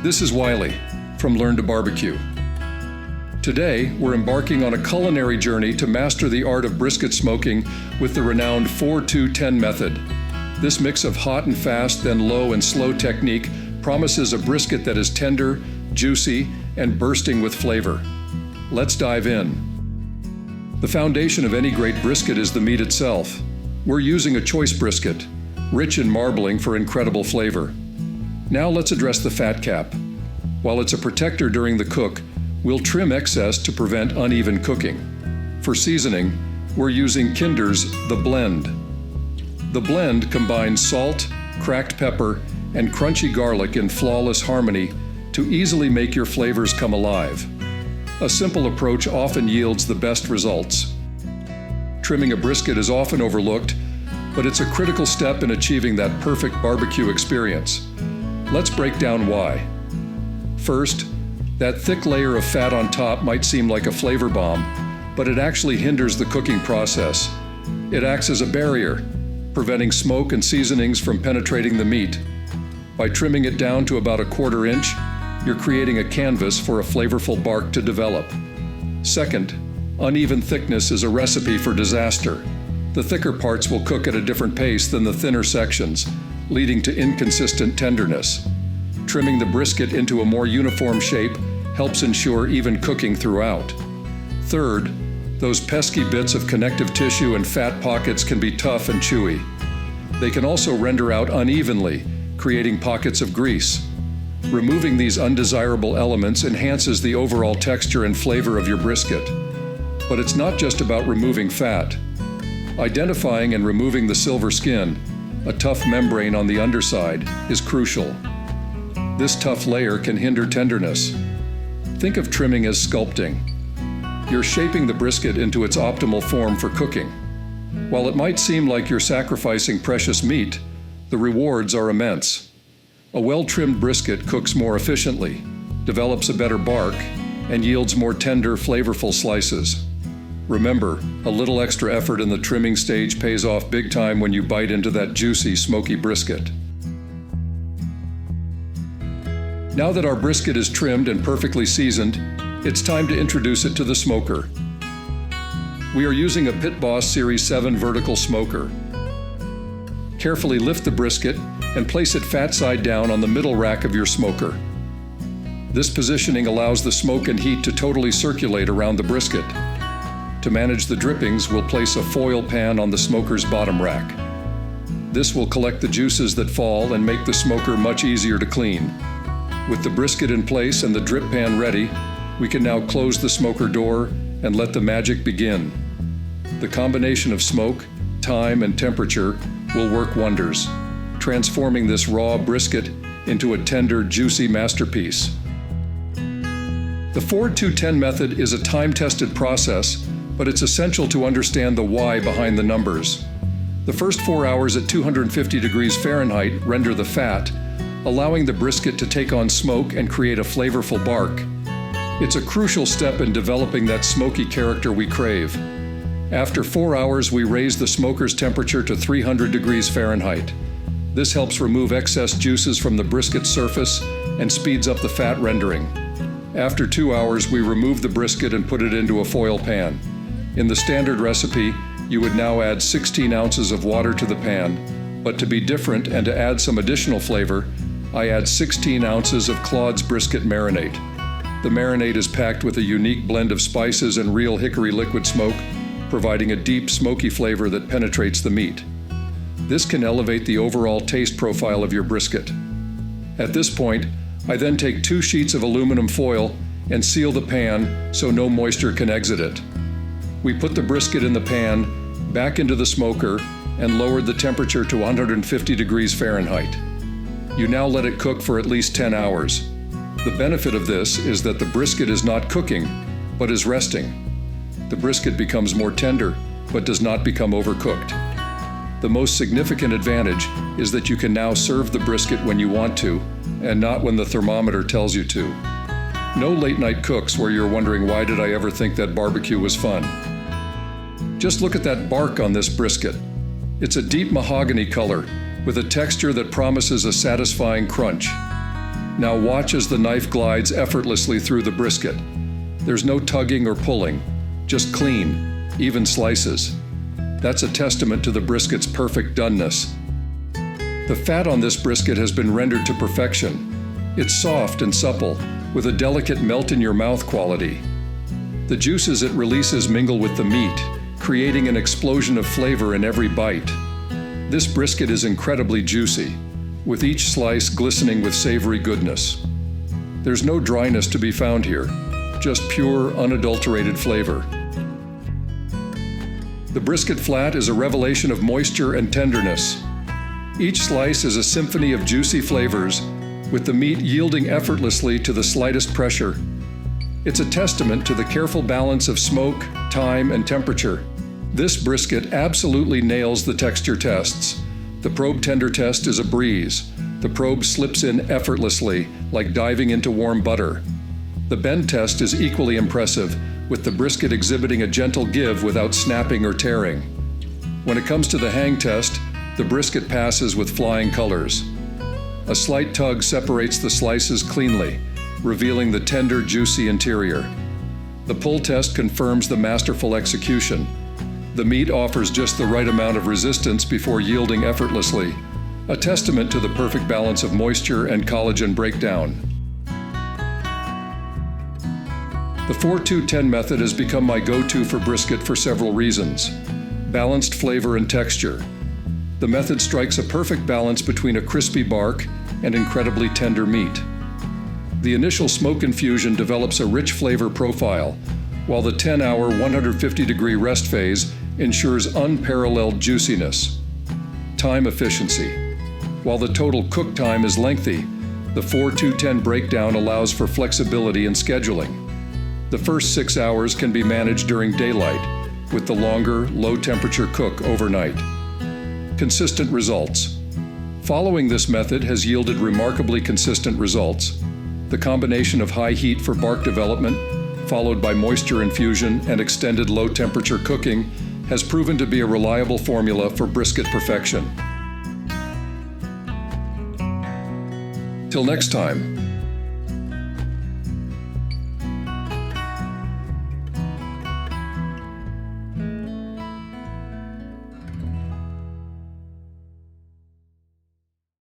This is Wiley from learntobbq. Today, we're embarking on a culinary journey to master the art of brisket smoking with the renowned 4-2-10 method. This mix of hot and fast, then low and slow technique promises a brisket that is tender, juicy, and bursting with flavor. Let's dive in. The foundation of any great brisket is the meat itself. We're using a choice brisket, rich in marbling for incredible flavor. Now let's address the fat cap. While it's a protector during the cook, we'll trim excess to prevent uneven cooking. For seasoning, we're using Kinder's The Blend. The Blend combines salt, cracked pepper, and crunchy garlic in flawless harmony to easily make your flavors come alive. A simple approach often yields the best results. Trimming a brisket is often overlooked, but it's a critical step in achieving that perfect barbecue experience. Let's break down why. First, that thick layer of fat on top might seem like a flavor bomb, but it actually hinders the cooking process. It acts as a barrier, preventing smoke and seasonings from penetrating the meat. By trimming it down to about 1/4 inch, you're creating a canvas for a flavorful bark to develop. Second, uneven thickness is a recipe for disaster. The thicker parts will cook at a different pace than the thinner sections, leading to inconsistent tenderness. Trimming the brisket into a more uniform shape helps ensure even cooking throughout. Third, those pesky bits of connective tissue and fat pockets can be tough and chewy. They can also render out unevenly, creating pockets of grease. Removing these undesirable elements enhances the overall texture and flavor of your brisket. But it's not just about removing fat. Identifying and removing the silver skin, a tough membrane on the underside, is crucial. This tough layer can hinder tenderness. Think of trimming as sculpting. You're shaping the brisket into its optimal form for cooking. While it might seem like you're sacrificing precious meat, the rewards are immense. A well-trimmed brisket cooks more efficiently, develops a better bark, and yields more tender, flavorful slices. Remember, a little extra effort in the trimming stage pays off big time when you bite into that juicy, smoky brisket. Now that our brisket is trimmed and perfectly seasoned, it's time to introduce it to the smoker. We are using a Pit Boss Series 7 vertical smoker. Carefully lift the brisket and place it fat side down on the middle rack of your smoker. This positioning allows the smoke and heat to totally circulate around the brisket. To manage the drippings, we'll place a foil pan on the smoker's bottom rack. This will collect the juices that fall and make the smoker much easier to clean. With the brisket in place and the drip pan ready, we can now close the smoker door and let the magic begin. The combination of smoke, time, and temperature will work wonders, transforming this raw brisket into a tender, juicy masterpiece. The 4-2-10 method is a time-tested process, but it's essential to understand the why behind the numbers. The first 4 hours at 250 degrees Fahrenheit render the fat, allowing the brisket to take on smoke and create a flavorful bark. It's a crucial step in developing that smoky character we crave. After 4 hours, we raise the smoker's temperature to 300 degrees Fahrenheit. This helps remove excess juices from the brisket's surface and speeds up the fat rendering. After 2 hours, we remove the brisket and put it into a foil pan. In the standard recipe, you would now add 16 ounces of water to the pan, but to be different and to add some additional flavor, I add 16 ounces of Claude's brisket marinade. The marinade is packed with a unique blend of spices and real hickory liquid smoke, providing a deep, smoky flavor that penetrates the meat. This can elevate the overall taste profile of your brisket. At this point, I then take 2 sheets of aluminum foil and seal the pan so no moisture can exit it. We put the brisket in the pan, back into the smoker, and lowered the temperature to 150 degrees Fahrenheit. You now let it cook for at least 10 hours. The benefit of this is that the brisket is not cooking, but is resting. The brisket becomes more tender, but does not become overcooked. The most significant advantage is that you can now serve the brisket when you want to, and not when the thermometer tells you to. No late-night cooks where you're wondering, why did I ever think that barbecue was fun? Just look at that bark on this brisket. It's a deep mahogany color, with a texture that promises a satisfying crunch. Now watch as the knife glides effortlessly through the brisket. There's no tugging or pulling, just clean, even slices. That's a testament to the brisket's perfect doneness. The fat on this brisket has been rendered to perfection. It's soft and supple, with a delicate melt-in-your-mouth quality. The juices it releases mingle with the meat, creating an explosion of flavor in every bite. This brisket is incredibly juicy, with each slice glistening with savory goodness. There's no dryness to be found here, just pure, unadulterated flavor. The brisket flat is a revelation of moisture and tenderness. Each slice is a symphony of juicy flavors, with the meat yielding effortlessly to the slightest pressure. It's a testament to the careful balance of smoke, time, and temperature. This brisket absolutely nails the texture tests. The probe tender test is a breeze. The probe slips in effortlessly, like diving into warm butter. The bend test is equally impressive, with the brisket exhibiting a gentle give without snapping or tearing. When it comes to the hang test, the brisket passes with flying colors. A slight tug separates the slices cleanly, revealing the tender, juicy interior. The pull test confirms the masterful execution. The meat offers just the right amount of resistance before yielding effortlessly, a testament to the perfect balance of moisture and collagen breakdown. The 4-2-10 method has become my go-to for brisket for several reasons. Balanced flavor and texture. The method strikes a perfect balance between a crispy bark and incredibly tender meat. The initial smoke infusion develops a rich flavor profile, while the 10-hour 150-degree rest phase ensures unparalleled juiciness. Time efficiency. While the total cook time is lengthy, the 4-2-10 breakdown allows for flexibility in scheduling. The first 6 hours can be managed during daylight, with the longer, low-temperature cook overnight. Consistent results. Following this method has yielded remarkably consistent results. The combination of high heat for bark development, followed by moisture infusion and extended low-temperature cooking, has proven to be a reliable formula for brisket perfection. Till next time,